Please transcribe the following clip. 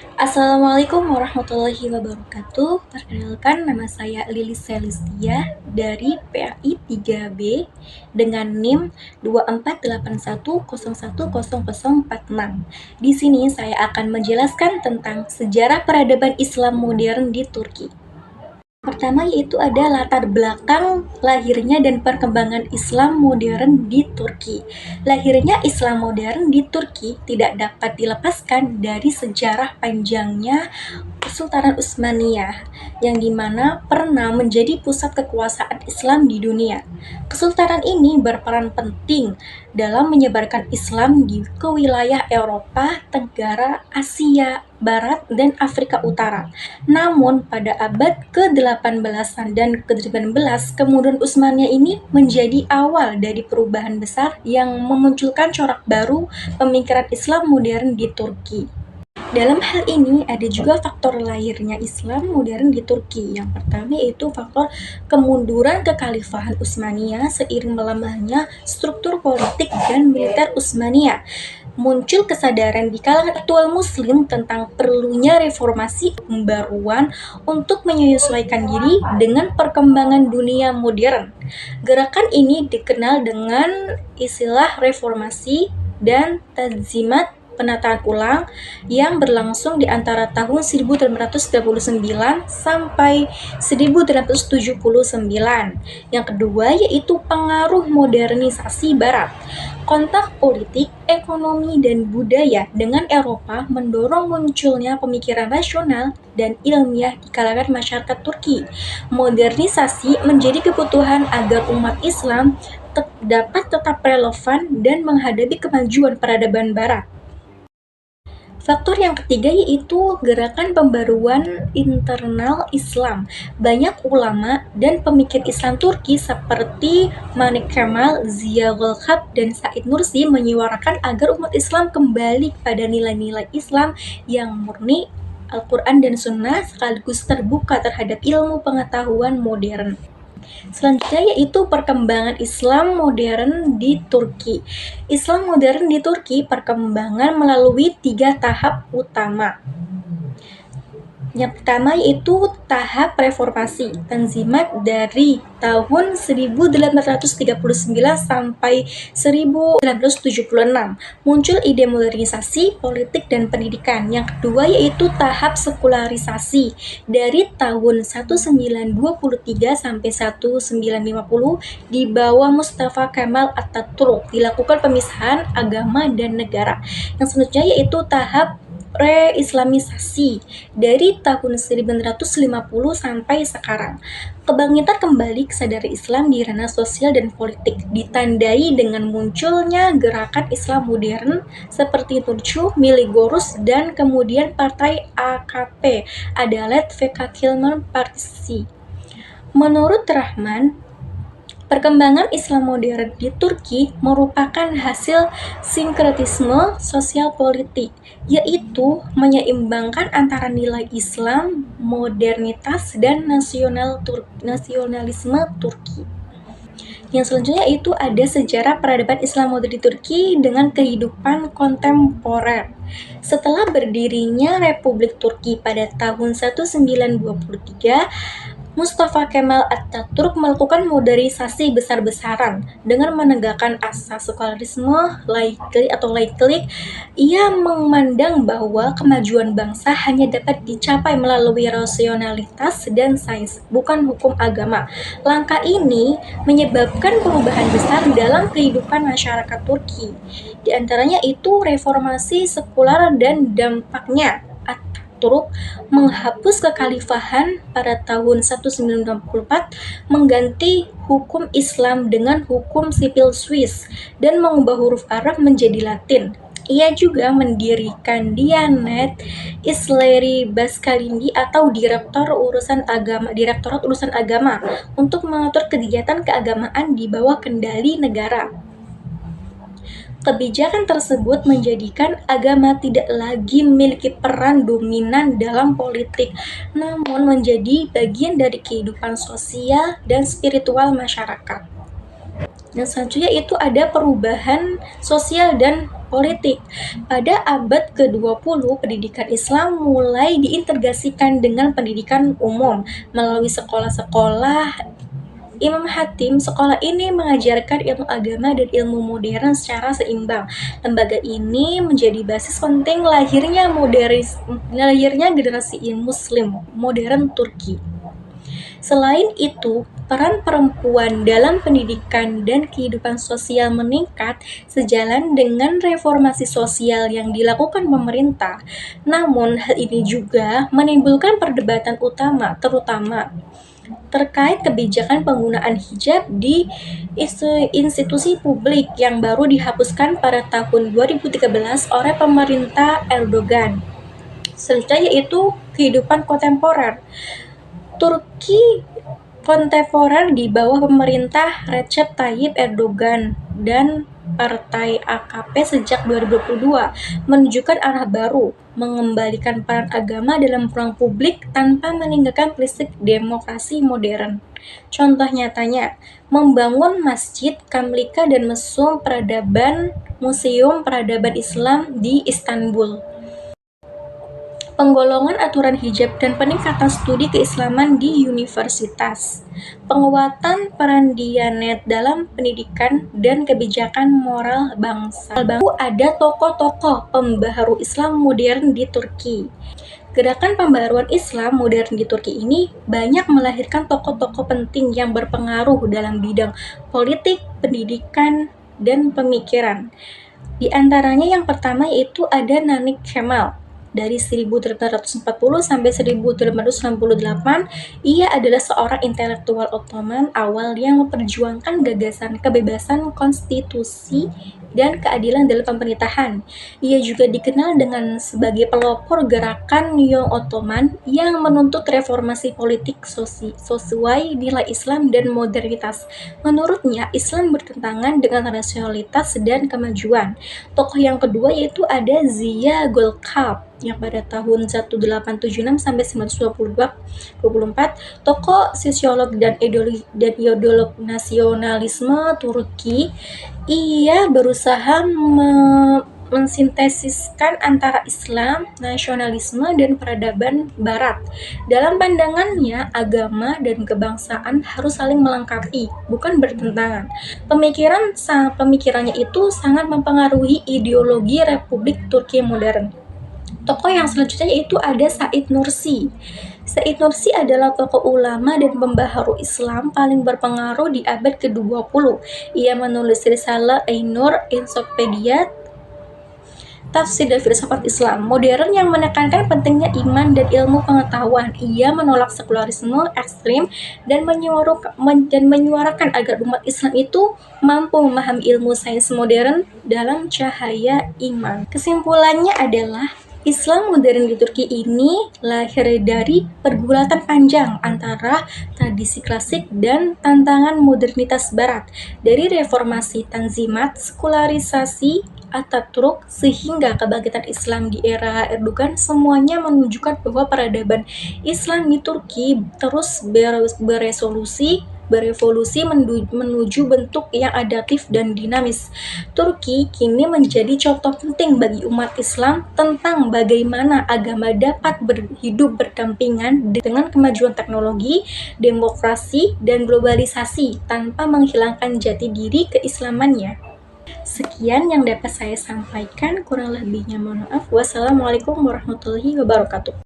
Assalamualaikum warahmatullahi wabarakatuh. Perkenalkan, nama saya Lilis Celestia dari PAI 3B dengan NIM 2481010046. Di sini saya akan menjelaskan tentang sejarah peradaban Islam modern di Turki. Pertama yaitu ada latar belakang lahirnya dan perkembangan Islam modern di Turki. Lahirnya Islam modern di Turki tidak dapat dilepaskan dari sejarah panjangnya Kesultanan Utsmaniyah, yang dimana pernah menjadi pusat kekuasaan Islam di dunia. Kesultanan ini berperan penting dalam menyebarkan Islam ke wilayah Eropa, Tenggara, Asia Barat, dan Afrika Utara. Namun, pada abad ke-18 dan ke-19, kemudian Utsmaniyah ini menjadi awal dari perubahan besar yang memunculkan corak baru pemikiran Islam modern di Turki. Dalam hal ini ada juga faktor lahirnya Islam modern di Turki. Yang pertama yaitu faktor kemunduran kekhalifahan Utsmaniyah seiring melemahnya struktur politik dan militer Utsmaniyah. Muncul kesadaran di kalangan aktual muslim tentang perlunya reformasi pembaruan untuk menyesuaikan diri dengan perkembangan dunia modern. Gerakan ini dikenal dengan istilah reformasi dan tanzimat penataan ulang yang berlangsung di antara tahun 1839 sampai 1879. Yang kedua yaitu pengaruh modernisasi Barat. Kontak politik, ekonomi, dan budaya dengan Eropa mendorong munculnya pemikiran rasional dan ilmiah di kalangan masyarakat Turki. Modernisasi menjadi kebutuhan agar umat Islam dapat tetap relevan dan menghadapi kemajuan peradaban Barat. Faktor yang ketiga yaitu gerakan pembaruan internal Islam. Banyak ulama dan pemikir Islam Turki seperti Manik Kemal, Ziya Gökalp, dan Said Nursi menyuarakan agar umat Islam kembali pada nilai-nilai Islam yang murni Al-Quran dan Sunnah sekaligus terbuka terhadap ilmu pengetahuan modern. Selanjutnya yaitu perkembangan Islam modern di Turki. Islam modern di Turki perkembangan melalui 3 tahap utama. Yang pertama yaitu tahap reformasi, tanzimat dari tahun 1839 sampai 1976. Muncul ide modernisasi, politik, dan pendidikan. Yang kedua yaitu tahap sekularisasi dari tahun 1923 sampai 1950 di bawah Mustafa Kemal Atatürk. Dilakukan pemisahan agama dan negara. Yang selanjutnya yaitu tahap re-islamisasi dari tahun 1950 sampai sekarang. Kebangkitan kembali kesadaran Islam di ranah sosial dan politik ditandai dengan munculnya gerakan Islam modern seperti Turcu, Milli Görüş, dan kemudian partai AKP, Adalet ve Kalkınma Partisi. Menurut Rahman, perkembangan Islam modern di Turki merupakan hasil sinkretisme sosial politik, yaitu menyeimbangkan antara nilai Islam, modernitas, dan nasionalisme Turki. Yang selanjutnya itu ada sejarah peradaban Islam modern di Turki dengan kehidupan kontemporer. Setelah berdirinya Republik Turki pada tahun 1923, Mustafa Kemal Atatürk melakukan modernisasi besar-besaran dengan menegakkan asas sekularisme laiklik. Ia memandang bahwa kemajuan bangsa hanya dapat dicapai melalui rasionalitas dan sains, bukan hukum agama. Langkah ini menyebabkan perubahan besar dalam kehidupan masyarakat Turki. Di antaranya itu reformasi sekular dan dampaknya. Turk menghapus kekhalifahan pada tahun 1964, mengganti hukum Islam dengan hukum sipil Swiss, dan mengubah huruf Arab menjadi Latin. Ia juga mendirikan Diyanet İşleri Başkanlığı atau Direktorat Urusan Agama untuk mengatur kegiatan keagamaan di bawah kendali negara. Kebijakan tersebut menjadikan agama tidak lagi memiliki peran dominan dalam politik, namun menjadi bagian dari kehidupan sosial dan spiritual masyarakat. Dan selanjutnya itu ada perubahan sosial dan politik. Pada abad ke-20, pendidikan Islam mulai diintegrasikan dengan pendidikan umum melalui sekolah-sekolah Imam Hatim. Sekolah ini mengajarkan ilmu agama dan ilmu modern secara seimbang. Lembaga ini menjadi basis penting lahirnya generasi Muslim modern Turki. Selain itu, peran perempuan dalam pendidikan dan kehidupan sosial meningkat sejalan dengan reformasi sosial yang dilakukan pemerintah. Namun, hal ini juga menimbulkan perdebatan utama, terutama terkait kebijakan penggunaan hijab di institusi publik yang baru dihapuskan pada tahun 2013 oleh pemerintah Erdogan. Selanjutnya yaitu kehidupan kontemporer. Turki kontemporer di bawah pemerintah Recep Tayyip Erdogan dan Partai AKP sejak 2022 menunjukkan arah baru, mengembalikan peran agama dalam ruang publik tanpa meninggalkan prinsip demokrasi modern. Contoh nyatanya, membangun Masjid Kamlika dan Museum Peradaban Islam di Istanbul. Penggolongan aturan hijab dan peningkatan studi keislaman di universitas. Penguatan peran Diyanet dalam pendidikan dan kebijakan moral bangsa. Ada tokoh-tokoh pembaharu Islam modern di Turki. Gerakan pembaharuan Islam modern di Turki ini banyak melahirkan tokoh-tokoh penting yang berpengaruh dalam bidang politik, pendidikan, dan pemikiran. Di antaranya yang pertama yaitu ada Nanik Kemal. Dari 1840 sampai 1868, ia adalah seorang intelektual Ottoman awal yang memperjuangkan gagasan kebebasan konstitusi dan keadilan dalam pemerintahan. Ia juga dikenal dengan sebagai pelopor gerakan Young Ottoman yang menuntut reformasi politik sesuai nilai Islam dan modernitas. Menurutnya, Islam bertentangan dengan rasionalitas dan kemajuan. Tokoh yang kedua yaitu ada Ziya Gökalp yang pada tahun 1876 sampai 1924, tokoh sosiolog dan ideolog nasionalisme Turki. Ia berusaha mensintesiskan antara Islam, nasionalisme, dan peradaban Barat. Dalam pandangannya, agama dan kebangsaan harus saling melengkapi, bukan bertentangan. Pemikirannya itu sangat mempengaruhi ideologi Republik Turki modern. Tokoh yang selanjutnya yaitu ada Said Nursi. Said Nursi adalah tokoh ulama dan pembaharu Islam paling berpengaruh di abad ke-20. Ia menulis risalah Ainur Encyclopedia Tafsir dan Filsafat Islam modern yang menekankan pentingnya iman dan ilmu pengetahuan. Ia menolak sekularisme ekstrim dan menyuarakan agar umat Islam itu mampu memahami ilmu sains modern dalam cahaya iman. Kesimpulannya adalah Islam modern di Turki ini lahir dari pergulatan panjang antara tradisi klasik dan tantangan modernitas Barat. Dari reformasi Tanzimat, sekularisasi Atatürk, sehingga kebangkitan Islam di era Erdogan, semuanya menunjukkan bahwa peradaban Islam di Turki terus berevolusi menuju bentuk yang adaptif dan dinamis. Turki kini menjadi contoh penting bagi umat Islam tentang bagaimana agama dapat hidup berdampingan dengan kemajuan teknologi, demokrasi, dan globalisasi tanpa menghilangkan jati diri keislamannya. Sekian yang dapat saya sampaikan, kurang lebihnya mohon maaf. Wassalamualaikum warahmatullahi wabarakatuh.